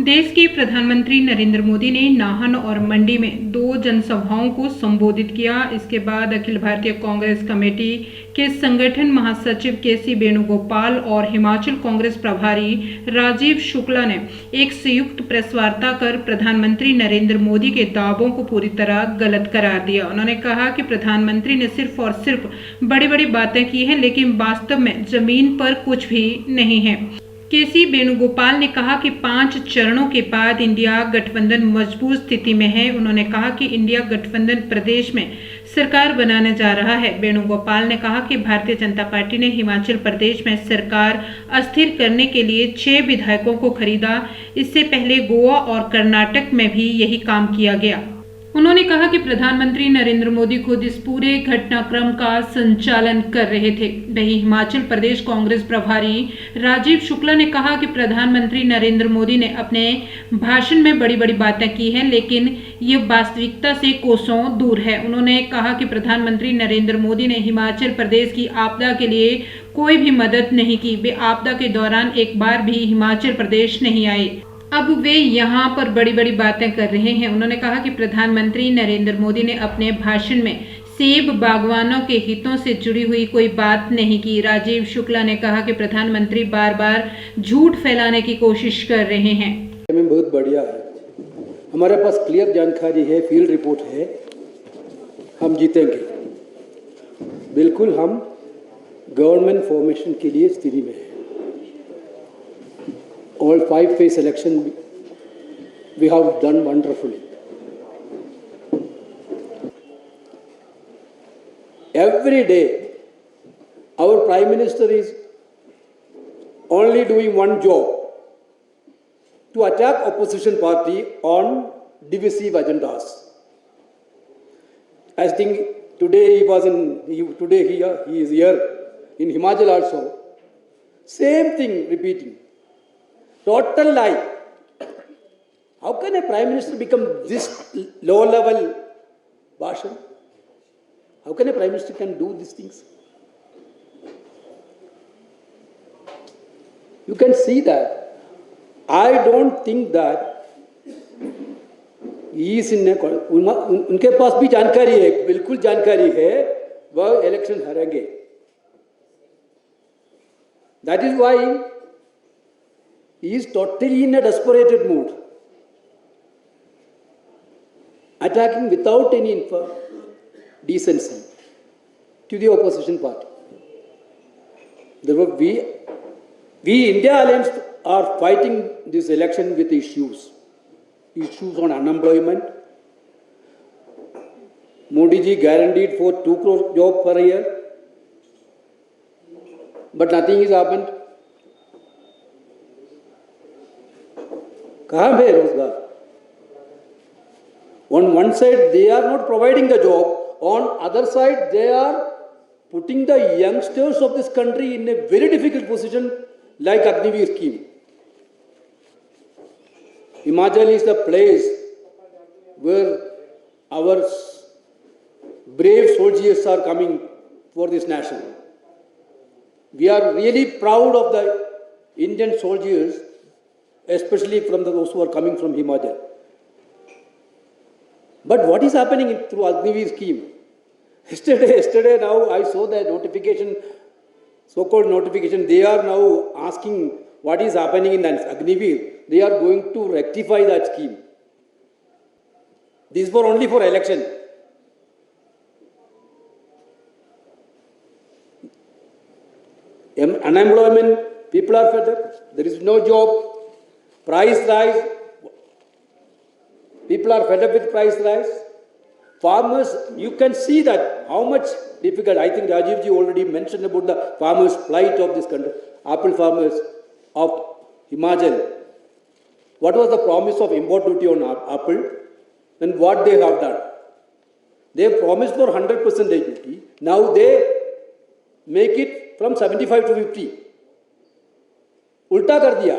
देश के प्रधानमंत्री नरेंद्र मोदी ने नाहन और मंडी में 2 जनसभाओं को संबोधित किया। इसके बाद अखिल भारतीय कांग्रेस कमेटी के संगठन महासचिव केसी वेणुगोपाल और हिमाचल कांग्रेस प्रभारी राजीव शुक्ला ने एक संयुक्त प्रेस वार्ता कर प्रधानमंत्री नरेंद्र मोदी के दावों को पूरी तरह गलत करार दिया। उन्होंने कहा कि प्रधानमंत्री ने सिर्फ और सिर्फ बड़ी-बड़ी बातें की हैं, लेकिन वास्तव में जमीन पर कुछ भी नहीं है। केसी वेणुगोपाल ने कहा कि 5 चरणों के बाद इंडिया गठबंधन मजबूत स्थिति में है। उन्होंने कहा कि इंडिया गठबंधन प्रदेश में सरकार बनाने जा रहा है। वेणुगोपाल ने कहा कि भारतीय जनता पार्टी ने हिमाचल प्रदेश में सरकार अस्थिर करने के लिए 6 विधायकों को खरीदा। इससे पहले गोवा और कर्नाटक में भी यही काम किया गया। उन्होंने कहा कि प्रधानमंत्री नरेंद्र मोदी खुद इस पूरे घटनाक्रम का संचालन कर रहे थे। वहीं हिमाचल प्रदेश कांग्रेस प्रभारी राजीव शुक्ला ने कहा कि प्रधानमंत्री नरेंद्र मोदी ने अपने भाषण में बड़ी-बड़ी बातें की हैं, लेकिन ये वास्तविकता से कोसों दूर है। उन्होंने कहा कि प्रधानमंत्री नरेंद्र मोदी ने हिमाचल प्रदेश की आपदा के लिए कोई भी मदद नहीं की। वे आपदा के दौरान एक बार भी हिमाचल प्रदेश नहीं आए। अब वे यहाँ पर बड़ी-बड़ी बातें कर रहे हैं। उन्होंने कहा कि प्रधानमंत्री नरेंद्र मोदी ने अपने भाषण में सेब बागवानों के हितों से जुड़ी हुई कोई बात नहीं की। राजीव शुक्ला ने कहा कि प्रधानमंत्री बार-बार झूठ फैलाने की कोशिश कर रहे हैं। बहुत बढ़िया है, हमारे पास क्लियर जानकारी है, फील्ड रिपोर्ट है, हम जीतेंगे। बिल्कुल हम गवर्नमेंट फॉर्मेशन के लिए स्थिति में है। All 5 phase election we have done wonderfully. Every day our Prime Minister is only doing one job, to attack opposition party on divisive agendas. I think today he is here in Himachal also. Same thing repeating. Total lie. How can a Prime Minister become this low-level bhashan? How can a Prime Minister can do these things? You can see that. I don't think that he is in a... उनके पास भी जानकारी है, बिल्कुल जानकारी है, वह election हारेंगे. That is why he is totally in a desperate mood, attacking without any decency to the opposition party. Therefore, we India Alliance are fighting this election with issues on unemployment. Modi ji guaranteed for 2 crore job per year, but nothing has happened. कहाँ है रोजगार? On one side they are not providing the job, on other side they are putting the youngsters of this country in a very difficult position like Agniveer scheme. Himachal is the place where our brave soldiers are coming for this nation. We are really proud of the Indian soldiers, especially from those who are coming from Himachal. But what is happening through Agniveer scheme? Yesterday now I saw the notification, so-called notification. They are now asking what is happening in Agniveer. They are going to rectify that scheme. These were only for election. Unemployment, people are fed up. There is no job. Price rise, people are fed up with price rise. Farmers, you can see that how much difficult. I think Rajiv ji already mentioned about the farmers' plight of this country, apple farmers of Himachal. What was the promise of import duty on apple? And what they have done? They promised for 100% duty. Now they make it from 75 to 50. उल्टा कर दिया.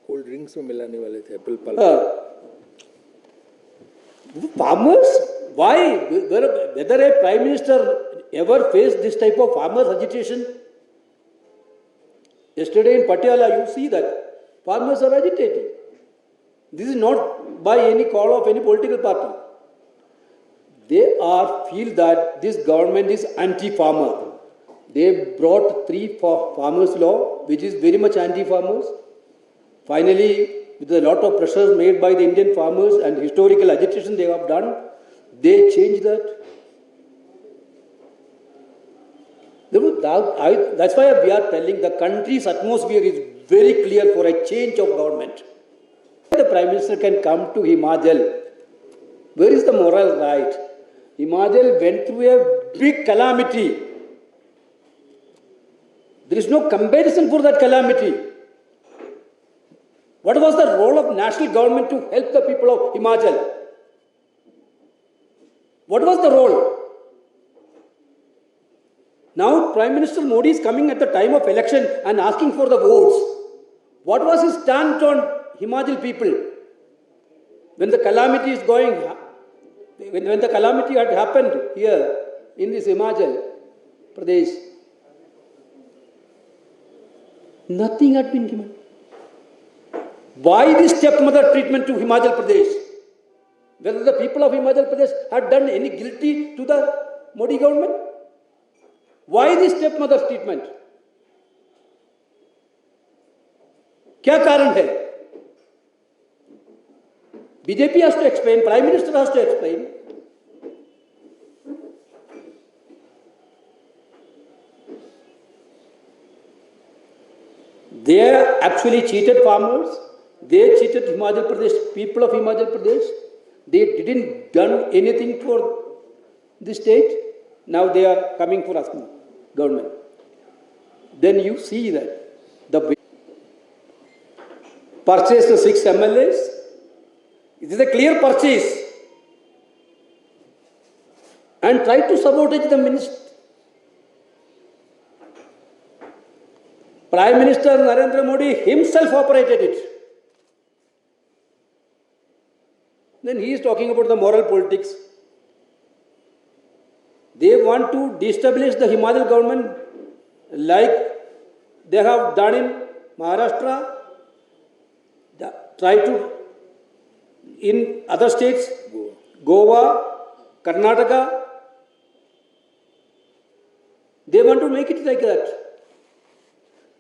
Cold drinks में मिलाने वाले थे Apple pulp. Farmers, why? Whether a Prime Minister ever faced this type of farmers agitation? Yesterday in Patiala, you see that farmers are agitating. This is not by any call of any political party. They feel that this government is anti-farmer. They brought 3 farmers law, which is very much anti-farmers. Finally, with a lot of pressures made by the Indian farmers and historical agitation they have done, they changed that. That's why we are telling the country's atmosphere is very clear for a change of government. The Prime Minister can come to Himachal. Where is the moral right? Himachal went through a big calamity. There is no comparison for that calamity. What was the role of national government to help the people of Himachal? What was the role? Now Prime Minister Modi is coming at the time of election and asking for the votes. What was his stand on Himachal people? When the calamity is going, when the calamity had happened here in this Himachal Pradesh, nothing had been given. Why this stepmother treatment to Himachal Pradesh? Whether the people of Himachal Pradesh had done any guilty to the Modi government? Why this stepmother treatment? क्या कारण है? BJP has to explain, Prime Minister has to explain. They actually cheated farmers. They cheated Himachal Pradesh, people of Himachal Pradesh. They didn't done anything for the state. Now they are coming for asking government. Then you see that the purchase the 6 MLAs. It is a clear purchase. And try to sabotage the minister. Prime Minister Narendra Modi himself operated it. Then he is talking about the moral politics. They want to destabilize the Himachal government like they have done in Maharashtra, try to in other states, Goa, Karnataka. They want to make it like that.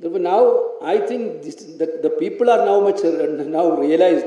Therefore now I think the people are now much now realized